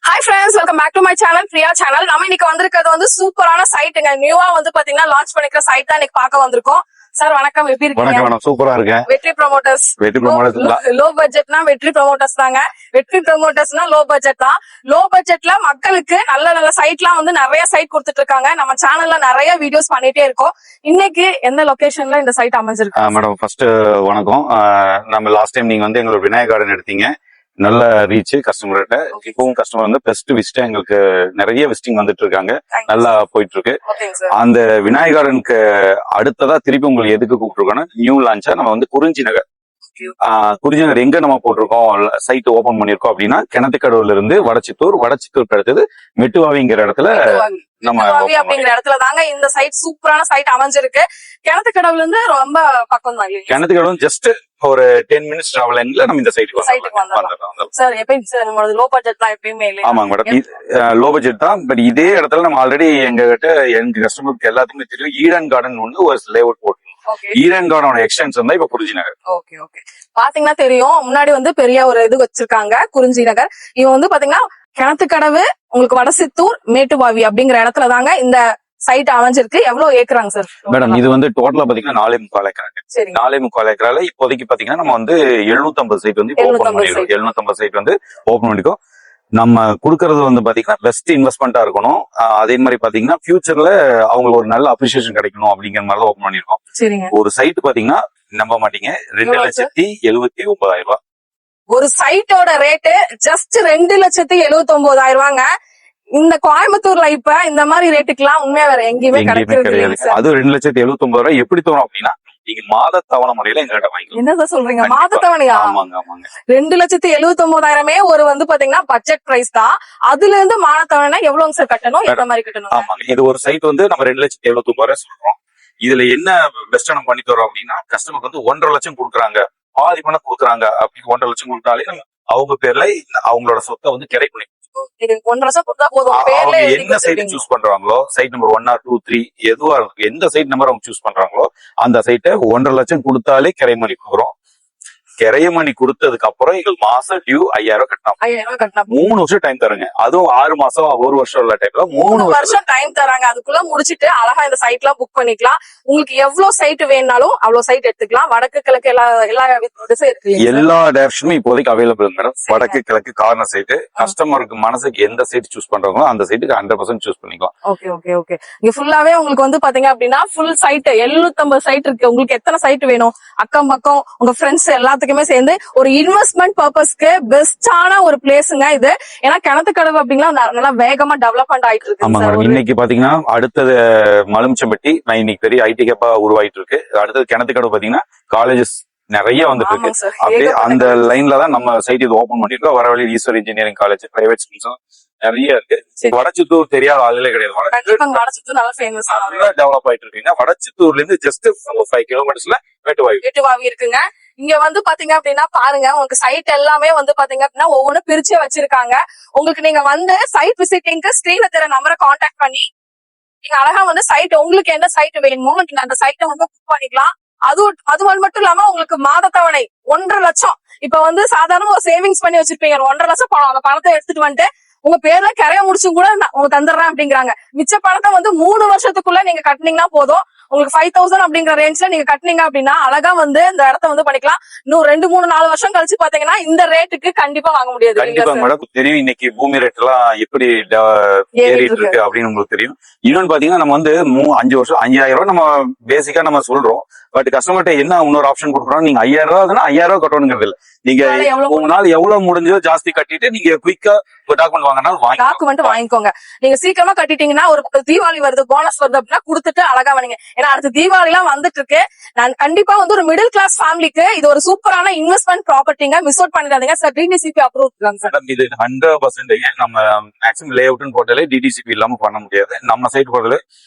Hi friends, welcome back to my channel, Priya channel. நம்ம இன்னைக்கு வந்திருக்கிறது வந்து சூப்பரான சைட்டுங்க. நியூவா வந்து பாத்தீங்கன்னா லான்ச் பண்ணிக்கிற சைட் தான் இன்னைக்கு பார்க்க வந்திருக்கோம். சார் வணக்கம், எப்படி இருக்கீங்க? வணக்கம், சூப்பரா இருக்கேன். வெற்றி ப்ரோமோட்டர்ஸ். லோ பட்ஜெட்னா வெற்றி ப்ரோமோட்டர்ஸ் தாங்க. வெற்றி ப்ரோமோட்டர்ஸ்னா லோ பட்ஜெட் தான். லோ பட்ஜெட்ல மக்களுக்கு நல்ல நல்ல சைட்லாம் வந்து நிறைய சைட் கொடுத்துட்டு இருக்காங்க. நம்ம சேனல்ல நிறைய வீடியோஸ் பண்ணிட்டே இருக்கோம். இன்னைக்கு எந்த லொகேஷன்ல இந்த சைட் அமைஞ்சிருக்கு? மேடம் ஃபர்ஸ்ட் வணக்கம். நம்ம லாஸ்ட் டைம் நீங்க வந்து எங்களோட விநாயகர் கார்டன் எடுத்தீங்க. நல்ல ரீச் கஸ்டமர்கிட்ட. இப்பவும் கஸ்டமர் வந்து பெஸ்ட் விசிட்டா எங்களுக்கு நிறைய விசிட்டிங் வந்துட்டு இருக்காங்க. நல்லா போயிட்டு இருக்கு. அந்த விநாயகர் கார்டனுக்கு அடுத்ததா திருப்பி உங்களுக்கு எதுக்கு கூப்பிட்டுருக்கோம்னா, நியூ லான்ச்சா நம்ம வந்து குறிஞ்சி நகர் எங்க நம்ம போட்டிருக்கோம் சைட் ஓபன் பண்ணிருக்கோம் அப்படின்னா, கிணத்துக்கடவுல இருந்து வடச்சித்தூர் அடுத்தது மெட்டுவாவிங்கிற இடத்துல நம்ம அப்படிங்கிற இடத்துல தாங்க இந்த சைட் சூப்பரான சைட் அமைஞ்சிருக்கு. கிணத்துக்கடவுல இருந்து ரொம்ப பக்கம் தான். கிணத்துக்கடவு ஜஸ்ட் ஒரு 10 மினிட்ஸ் டிராவலிங்ல நம்ம இந்த சைட்டுக்கு வந்துடலாம். சார் எப்பயும் லோ பட்ஜெட் தான் எப்பயுமே. ஆமாங்க மேடம், லோ பட்ஜெட் தான். பட் இதே இடத்துல நம்ம ஆல்ரெடி எங்க கஸ்டமருக்கு எல்லாத்துக்குமே தெரியும், ஈடன் கார்டன் ஒன்று ஒரு லேஅவுட் போட்டு ஈடன் கார்டனோட எக்ஸ்டென்ஷன் தான் இப்ப குறிஞ்சி நகர். ஓகே ஓகே, பாத்தீங்கன்னா தெரியும் முன்னாடி வந்து பெரிய ஒரு இது வச்சிருக்காங்க குறிஞ்சி நகர். இவன் வந்து பாத்தீங்கன்னா கிணத்துக்கடவு, உங்களுக்கு வடசித்தூர், மேட்டுவாவி அப்படிங்கிற இடத்துல தாங்க இந்த சைட் அமைஞ்சிருக்கு. எவ்வளவு ஏக்கராங்க சார்? மேடம் இது வந்து டோட்டலா பாத்தீங்கன்னா 4.25 ஏக்கராங்க. 4.25 ஏக்கரால இப்போதைக்கு பாத்தீங்கன்னா நம்ம வந்து 750 சைட் வந்து ஓபன் பண்ணிருக்கோம். 750 சைட் வந்து ஓபன் பண்ணிருக்கோம். நம்ம குடுக்கறது வந்து பாத்தீங்கன்னா பெஸ்ட் இன்வெஸ்ட்மெண்டா இருக்கணும். அதே மாதிரி பாத்தீங்கன்னா ஃபியூச்சர்ல அவங்களுக்கு ஒரு நல்ல அப்ரிசியேஷன் கிடைக்கணும் அப்படிங்கிற மாதிரி ஓபன் பண்ணிருக்கோம். ஒரு சைட் பாத்தீங்கன்னா நம்ப மாட்டீங்க, 2,79,000 ரூபாய். ஒரு சைட்டோட ரேட்டு ஜஸ்ட் 2,79,000 ரூபாங்க. இந்த கோயம்புத்தூர்ல இப்ப இந்த மாதிரி ரேட்டுக்கு எல்லாம் உண்மையா வேற எங்கேயுமே கிடையாது. அது 2,79,000 ரூபாய் எப்படி தோணும் அப்படின்னா, நீங்க மாத தவணை முறையில எங்ககிட்ட வாங்கி. என்னதான் சொல்றீங்க? மாத தவணையா? ஆமாங்க ஆமாங்க. 2,79,000 ஒரு வந்து பாத்தீங்கன்னா பட்ஜெட் பிரைஸ் தான். அதுல இருந்து மாத தவணை எவ்வளவு சார் கட்டணும், எந்த மாதிரி கட்டணும்? ஆமாங்க, இது ஒரு சைட் வந்து நம்ம 2,79,000 சொல்றோம். இதுல என்ன பெஸ்டா நம்ம பண்ணி தரோம் அப்படின்னா, கஸ்டமருக்கு வந்து 1.5 லட்சம் கொடுக்குறாங்க, பாதி பணம் கொடுக்குறாங்க. அப்படி 1.5 லட்சம் கொடுத்தாலே அவங்க பேர்ல அவங்களோட சொத்தை வந்து கிடைக்கும். என்ன சைட் சூஸ் பண்றாங்களோ, சைட் நம்பர் 1 or 2, 3 எதுவா இருக்கு, எந்த சைட் நம்பர் அவங்க சூஸ் பண்றாங்களோ அந்த சைட்டை 1.5 லட்சம் கொடுத்தாலே கிரைமணி கொடுக்குறோம். கிரைமணி கொடுத்ததுக்கு அப்புறம் எங்களுக்கு மாசம் டியூ 5,000 கட்டணும். 3 வருஷம் டைம் தராங்க. அதுவும் 6 மாசம் 1 வருஷம் உள்ள டைம்ல 3 வருஷம் டைம் தராங்க. அதுக்குள்ள முடிச்சிட்டு அழகா இந்த சைட்ல புக் பண்ணிக்கலாம். உங்களுக்கு எவ்வளவு சைட் வேணாலும் அவ்வளவு சைட் எடுத்துக்கலாம். வடக்கு கிழக்கு எல்லா டைரக்ஷனும் இப்போதைக்கு அவைலபிள் மேடம். வடக்கு கிழக்கு கார்னர் சைட்டு கஸ்டமருக்கு மனசுக்கு எந்த சைட் சூஸ் பண்றாங்களோ அந்த சைட்டுக்கு 100% சூஸ் பண்ணிக்கலாம். Okay okay okay. இங்க ஃபுல்லாவே உங்களுக்கு வந்து பாத்தீங்க அப்படின்னா ஃபுல் சைட் 750 சைட் இருக்கு. உங்களுக்கு எத்தனை சைட் வேணும், அக்கம் பக்கம் உங்க ஃப்ரெண்ட்ஸ் எல்லாத்துக்குமே சேர்ந்து ஒரு இன்வெஸ்ட்மெண்ட் பர்பஸ்க்கு பெஸ்டான ஒரு பிளேஸ்ங்க இது. ஏன்னா கிணத்துக்கடவு அப்படிங்களா நல்லா வேகமா டெவலப்மெண்ட் ஆயிட்டு இருக்கு. இன்னைக்கு பாத்தீங்கன்னா அடுத்தது மலுமிச்சம்பட்டி இன்னைக்கு பெரிய ஐடி கேப்பா உருவாயிட்டு இருக்கு. அடுத்தது கிணத்துக்கடவு பாத்தீங்கன்னா காலேஜஸ் நிறைய வந்துட்டு இருக்கு. அப்படியே அந்த லைன்ல தான் நம்ம சைட் இது ஓபன் பண்ணிருக்கோம். வர வழி ஈஸ்வர் இன்ஜினியரிங் காலேஜ், பிரைவேட் ஸ்கூல்ஸும் நிறைய இருக்கு. வடச்சித்தூர் தெரியாத ஆளுகளே கிடையாது. டெவலப் ஆயிட்டு இருக்கு. வடச்சித்தூர்ல இருந்து ஜஸ்ட் 5 கிலோமீட்டர்ஸ்ல மேட்டுவாவி இருக்குங்க. இங்க வந்து பாத்தீங்க அப்படின்னா பாருங்க, உங்களுக்கு சைட் எல்லாமே வந்து பாத்தீங்க அப்படின்னா ஒவ்வொன்றும் பிரிச்சு வச்சிருக்காங்க. உங்களுக்கு நீங்க வந்து சைட் விசிட்டிங்க்கு ஸ்கிரீன்ல தெரிய நம்பரை கான்டாக்ட் பண்ணி நீங்க அழகா வந்து சைட் உங்களுக்கு என்ன சைட் வேணுமோ நீங்க அந்த சைட்டை வந்து புக் பண்ணிக்கலாம். அது மட்டும் இல்லாம உங்களுக்கு மாத தவணை 1.5 லட்சம். இப்ப வந்து சாதாரண ஒரு சேவிங்ஸ் பண்ணி வச்சிருப்பீங்க, 1.5 லட்சம் பணம். அந்த பணத்தை எடுத்துட்டு வந்துட்டு உங்க பேர்ல கரைய முடிச்சும் கூட உங்க தந்துடுறேன் அப்படிங்கிறாங்க. மிச்ச பணத்தை வந்து 3 வருஷத்துக்குள்ள நீங்க கட்டினீங்கன்னா போதும். உங்களுக்கு 5,000 அப்படிங்கிற ரேஞ்ச்ல நீங்க கட்டினீங்க அப்படின்னா அழகா வந்து இந்த இடத்த வந்து பண்ணிக்கலாம். இன்னும் 2, 3, 4 வருஷம் கழிச்சு பாத்தீங்கன்னா இந்த ரேட்டுக்கு கண்டிப்பா வாங்க முடியாது. கண்டிப்பா மேடம் தெரியும், இன்னைக்கு பூமி ரேட் எல்லாம் எப்படி ஏறிட்டு இருக்கு அப்படின்னு உங்களுக்கு தெரியும். இன்னொன்னு பாத்தீங்கன்னா நம்ம வந்து 5 வருஷம் 5,000 ரூபாய் நம்ம பேசிக்கா நம்ம சொல்றோம். பட் கஸ்டமர்கிட்ட என்ன இன்னொரு ஆப்ஷன் கொடுக்குறோம், நீங்க 5,000 ரூபாய் 5,000 கட்டணுங்கிறது இல்ல. நீங்க உங்களால எவ்வளவு முடிஞ்சோ ஜாஸ்தி கட்டிட்டு நீங்க குயிக்கா டாக்குமெண்ட் வாங்கிக்கோங்க. நீங்க சீக்கிரமா கட்டிட்டீங்கன்னா ஒரு தீபாவளி வருது, போனஸ் வருது அப்படின்னா கொடுத்துட்டு அழகா வாங்க. ஏன்னா அடுத்த தீபாவளி எல்லாம் வந்துட்டு இருக்கு. நான் கண்டிப்பா வந்து ஒரு மிடில் கிளாஸ் ஃபேமிலிக்கு இது ஒரு சூப்பரான இன்வெஸ்ட்மெண்ட் ப்ராப்பர்ட்டிங்க. மிஸ் அவுட் பண்ணிடாதீங்க சார். DTCP approve sir. இது 100% நம்ம மேக்ஸிமம் லே அவுட்னு போட்டாலே டிடிசிபி இல்லாம பண்ண முடியாது. நம்ம சைட் போட்டாலே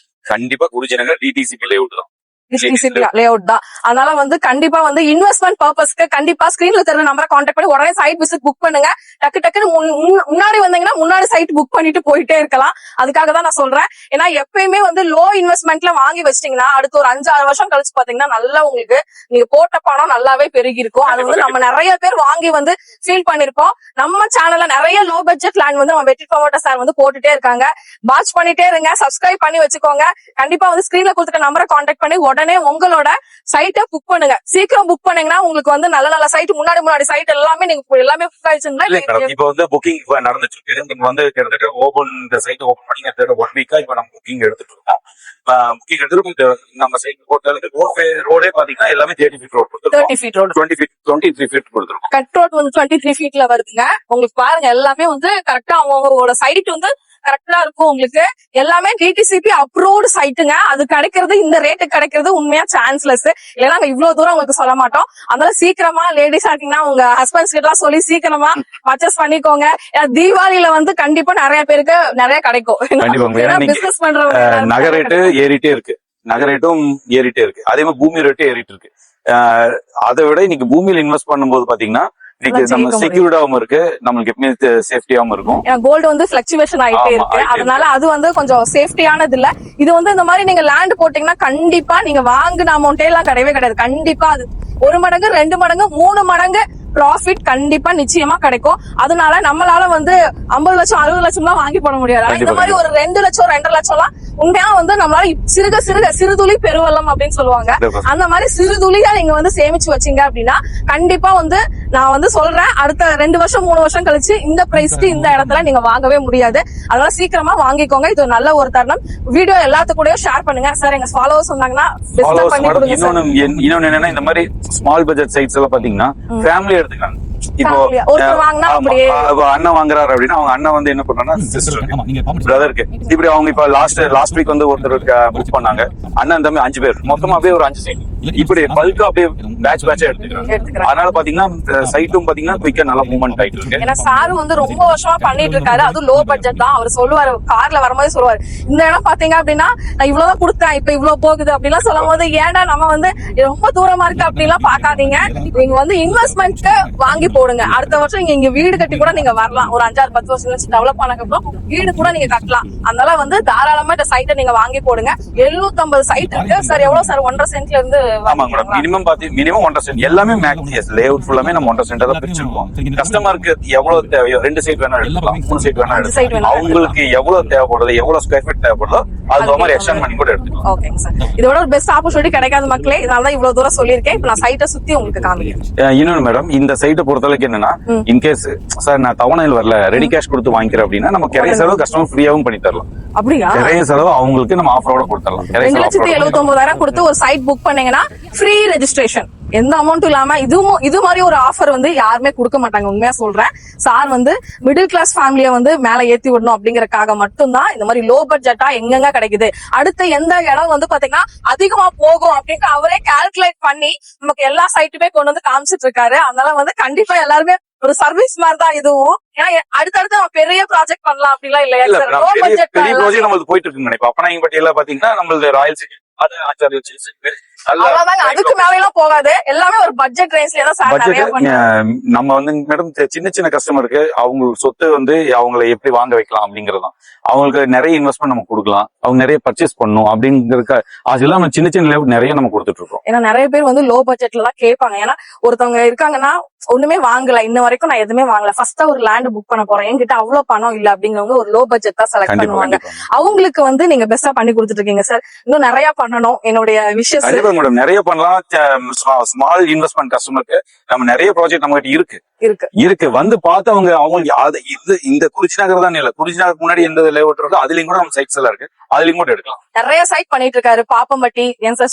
கண்டிப்பா குறிஞ்சி நகர் டிடிசிபி லே அவுட் தான். லே அவுட் தான். அதனால வந்து கண்டிப்பா வந்து இன்வெஸ்ட்மெண்ட் பர்பஸ்க்கு கண்டிப்பா ஸ்கிரீன்ல தெரியற நம்பரை கான்டாக்ட் பண்ணி உடனே சைட் விசிட் புக் பண்ணுங்க. டக்குன்னு முன்னாடி வந்தீங்கன்னா முன்னாடி சைட் புக் பண்ணிட்டு போயிட்டே இருக்கலாம். அதுக்காக தான் நான் சொல்றேன். ஏன்னா எப்பயுமே வந்து லோ இன்வெஸ்ட்மெண்ட்ல வாங்கி வச்சிட்டீங்கன்னா அடுத்து ஒரு 5-6 வருஷம் கழிச்சு பாத்தீங்கன்னா நல்லா உங்களுக்கு நீங்க போட்ட பணம் நல்லாவே பெருகி இருக்கும். அது வந்து நம்ம நிறைய பேர் வாங்கி வந்து ஃபீல் பண்ணிருப்போம். நம்ம சேனல்ல நிறைய லோ பட்ஜெட் லேண்ட் வந்து நம்ம வெற்றி ப்ரமோட்டர் சார் வந்து போட்டுட்டே இருக்காங்க. வாட்ச் பண்ணிட்டே இருங்க, சப்ஸ்கிரைப் பண்ணி வச்சுக்கோங்க. கண்டிப்பா வந்து ஸ்கிரீன்ல கொடுத்துட்ட நம்பரை கான்டாக்ட் பண்ணி உடனே உங்களோட சைட்டை புக் பண்ணுங்க. சீக்கிரம் புக் பண்ணீங்கன்னா உங்களுக்கு வந்து நல்ல நல்ல சைட் முன்னாடி சைட் எல்லாமே நீங்க எல்லாமே புக் ஆயிடுச்சுன்னா இப்ப வந்து புக்கிங் நடந்துட்டு இருக்கு. நீங்க வந்து கிட்டத்தட்ட இந்த சைட் ஓபன் பண்ணி 1 வீக்கா இப்ப நம்ம புக்கிங் எடுத்துட்டு இருக்கோம். புக்கிங் எடுத்துட்டு நம்ம சைட் போட்டதுக்கு ரோடே பாத்தீங்கன்னா எல்லாமே 30 feet road 30 feet road 23 feet கொடுத்துருக்கோம். கட் ரோட் வந்து 23 feetல வருதுங்க. உங்களுக்கு பாருங்க எல்லாமே வந்து கரெக்டா அவங்களோட சைட் வந்து கரெக்டா இருக்கும். உங்களுக்கு எல்லாமே டிடிசிபி அப்ரூவ்டு சைட்டுங்க. அது கிடைக்கிறது இந்த ரேட்டு கிடைக்கிறது உண்மையா சான்ஸ்லெஸ். இல்லைன்னா நாங்க இவ்வளவு தூரம் உங்களுக்கு சொல்ல மாட்டோம். அதனால சீக்கிரமா லேடிஸ் ஆட்டீங்கன்னா உங்க ஹஸ்பண்ட்ஸ் கிட்ட சொல்லி சீக்கிரமா பர்ச்சேஸ் பண்ணிக்கோங்க. தீபாவளியில வந்து கண்டிப்பா நிறைய பேருக்கு நிறைய கிடைக்கும். பிசினஸ் பண்றவங்க நகை ரேட்டு ஏறிட்டே இருக்கு, நகை ரேட்டும் ஏறிட்டே இருக்கு. அதே மாதிரி பூமி ரேட்டும் ஏறிட்டு இருக்கு. அதை விட இன்னைக்கு பூமியில இன்வெஸ்ட் பண்ணும்போது பாத்தீங்கன்னா நம்ம செக்யூர்டாவும் இருக்கு, நம்மளுக்கு எப்பவுமே சேஃப்டியாவும் இருக்கும். கோல்டு வந்து பிளக்சுவேஷன் ஆயிட்டே இருக்கு. அதனால அது வந்து கொஞ்சம் சேஃப்டியானது இல்ல. இது வந்து இந்த மாதிரி நீங்க லேண்ட் போட்டீங்கன்னா கண்டிப்பா நீங்க வாங்கின அமௌண்டே எல்லாம் கிடையவே கிடையாது. கண்டிப்பா அது 1 மடங்கு 2 மடங்கு 3 மடங்கு ப்ராஃபிட் கண்டிப்பா நிச்சயமா கிடைக்கும். அதனால நம்மளால வந்து 50 லட்சம் 60 லட்சம் எல்லாம் வாங்கி போட முடியாது. இந்த மாதிரி ஒரு 2 லட்சம் 2.5 லட்சம் எல்லாம் உண்மையா வந்து நம்மளால சிறுதுளி பெருவெள்ளம் அப்படின்னு சொல்லுவாங்க. அந்த மாதிரி சிறுதுளியா நீங்க வந்து சேமிச்சு வச்சீங்க அப்படின்னா கண்டிப்பா வந்து நான் வந்து சொல்றேன், அடுத்த 2 வருஷம் 3 வருஷம் கழிச்சு இந்த பிரைஸ்க்கு இந்த இடத்துல நீங்க வாங்கவே முடியாது. அதனால சீக்கிரமா வாங்கிக்கோங்க. இது நல்ல ஒரு தருணம். வீடியோ எல்லாத்துக்கூடயும் ஷேர் பண்ணுங்க. சார் எங்க ஃபாலோவர்ஸ் சொன்னாங்கன்னா இன்னொன்னு என்னன்னா இந்த மாதிரி ஸ்மால் பட்ஜெட் சைட்ஸ் எல்லாம் பாத்தீங்கன்னா ஃபேமிலி எடுத்துக்காங்க. இப்போ அண்ணன் வாங்குறாரு அப்படின்னா அவங்க அண்ணன் வந்து என்ன பண்றாங்கன்னா சிஸ்டர் பிரதருக்கு இப்படி அவங்க இப்ப லாஸ்ட் வீக் வந்து ஒருத்தருக்கு புக் பண்ணாங்க. அண்ணன் தம்பி 5 பேர் மொத்தமா அப்படியே ஒரு 5 சைட் இப்படி பல்கா அப்படியே பேட்சா எடுத்துக்கிறாங்க. அதனால பாத்தீங்கன்னா சைட்டும் பாத்தீங்கன்னா குயிக்கா நல்லா மூவ்மெண்ட் ஆயிட்டு இருக்கு. ஏன்னா சார் வந்து ரொம்ப வருஷமா பண்ணிட்டு இருக்காரு. அது லோ பட்ஜெட் தான். அவர் சொல்லுவாரு, கார்ல வரும்போது சொல்லுவாரு, இந்த இடம் பாத்தீங்க அப்படின்னா நான் இவ்வளவுதான் கொடுத்தேன், இப்ப இவ்வளவு போகுது அப்படிலாம் சொல்லும் போது ஏன்டா நம்ம வந்து ரொம்ப தூரமா இருக்கு அப்படிலாம் பாக்காதீங்க. நீங்க வந்து இன்வெஸ்ட்மெண்ட்க்கு வாங்கி போடுங்க. அடுத்த வருஷம் இங்க வீடு கட்டி கூட நீங்க வரலாம். ஒரு 5-10 வருஷம் கழிச்சு டெவலப் ஆனதுக்கப்புறம் வீடு கூட நீங்க கட்டலாம். அதனால வந்து தாராளமா இந்த சைட்டை நீங்க வாங்கி போடுங்க. 750 சைட் இருக்கு சார். எவ்வளவு சார் 1.5 சென்ட்ல இருந்து? மினிமம் 1.5 சென்ட் எல்லாமே மேக்ஸ் லேஅவுட் ஃபுல்லாமே நம்ம 1.5 சென்ட் தான் பிரிச்சிருக்கோம். கஸ்டமருக்கு எவ்வளவு தேவையோ 2 சைட் வேணா எடுக்கலாம், 3 சைட் வேணா எடுக்கலாம். அவங்களுக்கு எவ்வளவு தேவைப்படுது, எவ்வளவு ஸ்கொயர் ஃபீட் தேவைப்படுதோ அது மாதிரி எக்ஸ்டெண்ட் பண்ணி கூட எடுத்துக்கலாம். ஓகேங்க சார். இதோட ஒரு பெஸ்ட் ஆப்பர்ச்சுனிட்டி கிடைக்காத மக்களே. இதனால தான் இவ்வளவு தூரம் சொல்லியிருக்கேன். இப்ப நான் சைட்டை சுத்தி உங்களுக்கு காமிக்கிறேன். இன்னொன்னு மேடம், இந்த சைட்டை பொறுத்தளவுக்கு என்னன்னா இன்கேஸ் சார் நான் தவணையில் வரல ரெடி கேஷ் கொடுத்து வாங்கிக்கிறேன் அப்படின்னா நம்ம கிரைய செலவு கஸ்டமர் ஃப்ரீயாவும் பண்ணி தரலாம். அப்படியா? கிரைய செலவு அவங்களுக்கு நம்ம ஆஃபரோட கொடுத்துடலாம். 2,79,000 கொடுத்து ஒரு சைட் புக் பண்ணீங்கன்னா ஃப்ரீ ரெஜிஸ்ட்ரேஷன், எந்த அமௌண்ட்டும் இல்லாம. இது மாதிரி ஒரு ஆஃபர் வந்து யாருமே கொடுக்க மாட்டாங்க. உண்மையா சொல்றேன். சார் வந்து மிடில் கிளாஸ் ஃபேமிலிய வந்து மேல ஏத்தி விடணும் அப்படிங்கறக்காக மட்டும்தான் இந்த மாதிரி லோ பட்ஜெட்டா எங்கெங்க கிடைக்குது, அடுத்த எந்த இடம் வந்து பாத்தீங்கன்னா அதிகமா போகும் அப்படின்னு அவரே கால்குலேட் பண்ணி நமக்கு எல்லா சைட்டுமே கொண்டு வந்து காமிச்சிட்டு இருக்காரு. அதனால வந்து கண்டிப்பா எல்லாருமே ஒரு சர்வீஸ் மாதிரி தான் இதுவும். ஏன்னா அடுத்தடுத்து நம்ம பெரிய ப்ராஜெக்ட் பண்ணலாம் அப்படிலாம் இல்லையா சார்? லோ பட்ஜெட் பெரிய ப்ராஜெக்ட் நம்மளுக்கு போயிட்டு இருக்கு. இப்ப அப்பனாயம்பட்டி எல்லாம் பாத்தீங்கன்னா நம்மளுக்கு ராயல் சிட்டி அதுக்கு மேல எல்லாம் போகாது. எல்லாமே ஒரு பட்ஜெட் ரேஞ்ச்ல தான் சார் நிறைய பண்றாங்க. நம்ம வந்து மேடம் சின்ன கஸ்டமருக்கு அவங்க சொத்து வந்து அவங்களை எப்படி வாங்க வைக்கலாம் அப்படிங்கறதுதான். அவங்களுக்கு நிறைய இன்வெஸ்ட்மெண்ட் நம்ம கொடுக்கலாம், அவங்க நிறைய பர்ச்சேஸ் பண்ணணும் அப்படிங்கறதுக்கு அதெல்லாம் நம்ம சின்ன நிறைய நம்ம கொடுத்துட்டு இருக்கோம். ஏன்னா நிறைய பேர் வந்து லோ பட்ஜெட்ல தான் கேட்பாங்க. ஏன்னா ஒருத்தவங்க இருக்காங்கன்னா ஒண்ணுமே வாங்கல, இன்ன வரைக்கும் நான் எதுவுமே வாங்கல, ஃபர்ஸ்டா ஒரு லேண்ட் புக் பண்ண போறேன், என்கிட்ட அவ்வளவு பணம் இல்ல அப்படிங்கிறவங்க ஒரு லோ பட்ஜெட் தான் செலக்ட் பண்ணுவாங்க. அவங்களுக்கு வந்து நீங்க பெஸ்டா பண்ணி கொடுத்துட்டு இருக்கீங்க சார். இன்னும் நிறைய பண்ணணும். என்னுடைய விஷயம் மேடம் நிறைய பண்ணலாம். ஸ்மால் இன்வெஸ்ட்மெண்ட் கஸ்டமருக்கு நம்ம நிறைய ப்ராஜெக்ட் நம்ம கிட்ட இருக்கு வந்து பார்த்து அவங்களுக்கு இந்த குறிச்சி நகர் தான் இல்ல, குறிச்சி நகருக்கு முன்னாடி எந்த லேஅவுட் இருக்கோ அதுலயும் கூட நம்ம சைட்ஸ் எல்லாம் இருக்கு, அதுலயும் கூட எடுக்கலாம். நிறைய சைட் பண்ணிட்டு இருக்காரு. பாப்பம்பட்டி,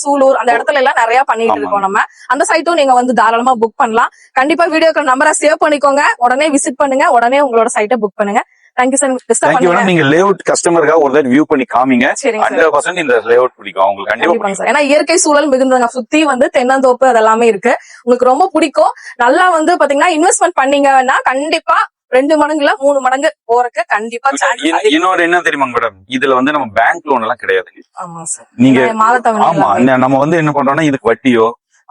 சூலூர் அந்த இடத்துல எல்லாம் நிறைய பண்ணிட்டு இருக்கோம் நம்ம. அந்த சைட்டும் நீங்க வந்து தாராளமா புக் பண்ணலாம். கண்டிப்பா வீடியோக்கு நம்பரை சேவ் பண்ணிக்கோங்க. உடனே விசிட் பண்ணுங்க, உடனே உங்களோட சைட்டை புக் பண்ணுங்க. Thank you sir. நீங்க லேஅவுட் கஸ்டமருக்காக ஒரு தடவை வியூ பண்ணி காமிங்க. 100% இந்த லேஅவுட் பிடிக்கும் அவங்களுக்கு கண்டிப்பா. ஏன்னா இயற்கை சூழல் மிகுந்தவங்க சுத்தி வந்து தென்னந்தோப்பு அதெல்லாமே இருக்கு. உங்களுக்கு ரொம்ப பிடிக்கும். நல்லா வந்து பாத்தீங்கன்னா இன்வெஸ்ட்மெண்ட் பண்ணீங்கன்னா கண்டிப்பா 2 மடங்குல 3 மடங்கு போறதுக்கு கண்டிப்பா சான்ஸ் இன்னொரு என்ன தெரியுமா மேடம், இதுல வந்து நம்ம பேங்க் லோன் எல்லாம் கிடையாதுங்க. ஆமா சார். நீங்க மாதத்தவணை ஆமா நம்ம வந்து என்ன பண்றோம்னா இதுக்கு வட்டியோ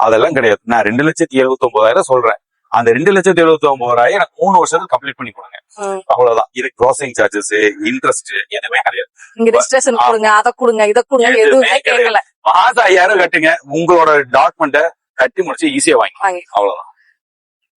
அதெல்லாம் கிடையாது. நான் 2,79,000 சொல்றேன். அந்த 2,79,000 எனக்கு 3 வருஷத்துக்கு கம்ப்ளீட் பண்ணி கொடுங்க. அவ்வளவுதான். இது ப்ராசஸிங் சார்ஜஸ், இன்ட்ரெஸ்ட் எதுவுமே கிடையாது. நீங்க ரெஜிஸ்ட்ரேஷன் கொடுங்க, அத கொடுங்க, இத கொடுங்க, எதுவுமே கேட்கல. மாசம் 5,000 கட்டுங்க, உங்களோட டாக்குமெண்ட்டை கட்டி முடிச்சு ஈஸியா வாங்கி அவ்வளவுதான்.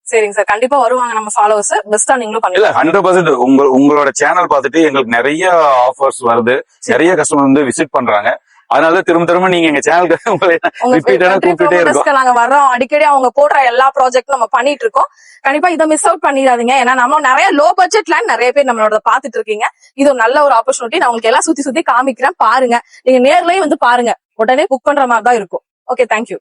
சரிங்க சார், கண்டிப்பா வருவாங்க நம்ம ஃபாலோவர்ஸ். பெஸ்டா நீங்களும் பண்ணுங்க. இல்ல 100% உங்களோட சேனல் பார்த்துட்டு எங்களுக்கு நிறைய ஆஃபர்ஸ் வருது, நிறைய கஸ்டமர் வந்து விசிட் பண்றாங்க. அதனால திரும்ப நீங்க எங்க சேனலுக்கு உங்களை கூப்பிட்டுட்டே இருக்கோம். நாங்க வர்றோம் அடிக்கடி. அவங்க போடுற எல்லா ப்ராஜெக்டும் நம்ம பண்ணிட்டு இருக்கோம். கண்டிப்பா இதை மிஸ் அவுட் பண்ணிடாதீங்க. ஏன்னா நம்ம நிறைய லோ பட்ஜெட் லேண்ட் நிறைய பேர் நம்மளோட பாத்துட்டு இருக்கீங்க. இது ஒரு நல்ல ஒரு ஆப்பர்ச்சுனிட்டி. நான் உங்களுக்கு எல்லாம் சுத்தி காமிக்கிறேன், பாருங்க. நீங்க நேர்லயே வந்து பாருங்க, உடனே புக் பண்ற மாதிரி தான் இருக்கும். Okay, thank you.